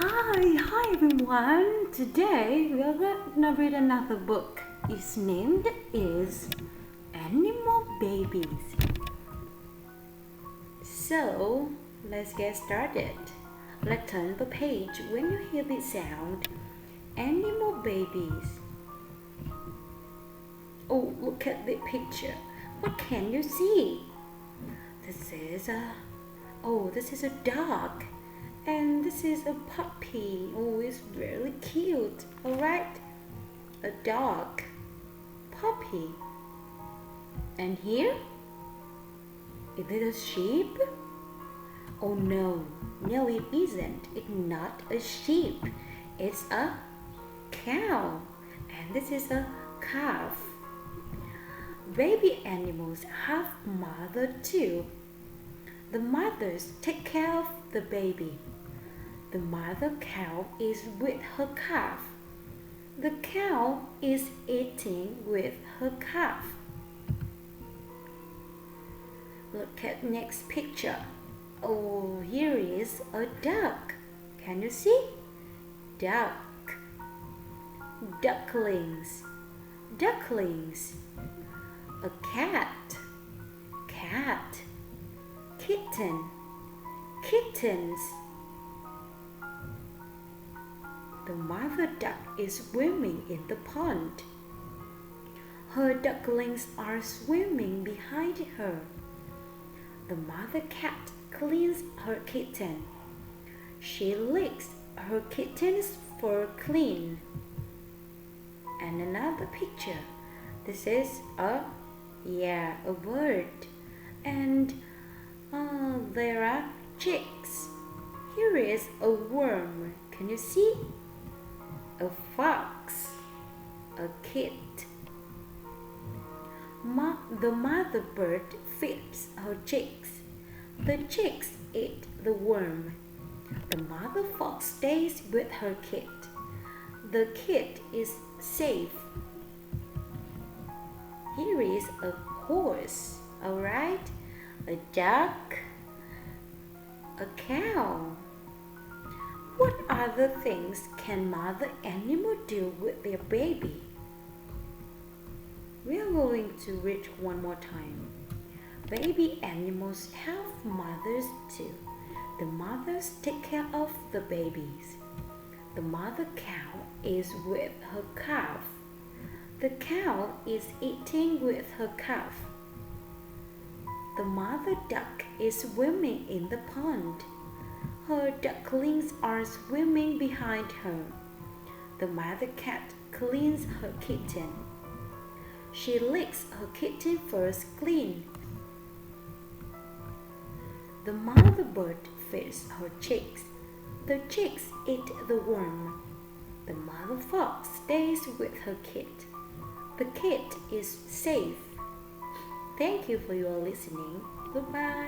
Hi everyone. Today we are gonna read another book. Its name is Animal Babies. So let's get started. Let's turn the page when you hear the sound. Animal Babies. Oh, look at the picture. What can you see? This is a dog. And this is a puppy. Oh, it's really cute. Alright? A dog. Puppy. And here? Is it a sheep? Oh no, it isn't. It's not a sheep. It's a cow. And this is a calf. Baby animals have mother too. The mothers take care of the baby. The mother cow is with her calf. The cow is eating with her calf. Look at next picture. Oh, here is a duck. Can you see? Duck. Ducklings. Ducklings. A cat. Cat. Kitten. Kittens. The mother duck is swimming in the pond. Her ducklings are swimming behind her. The mother cat cleans her kitten. She licks her kitten's fur clean. And another picture. This is a bird. And there are chicks. Here is a worm. Can you see? A fox, a kit. The mother bird feeds her chicks. The chicks eat the worm. The mother fox stays with her kit. The kit is safe. Here is a horse, alright? A duck, a cow. What other things can mother animal do with their baby? We are going to read one more time. Baby animals have mothers too. The mothers take care of the babies. The mother cow is with her calf. The cow is eating with her calf. The mother duck is swimming in the pond. Her ducklings are swimming behind her. The mother cat cleans her kitten. She licks her kitten first clean. The mother bird feeds her chicks. The chicks eat the worm. The mother fox stays with her kit. The kit is safe. Thank you for your listening. Goodbye.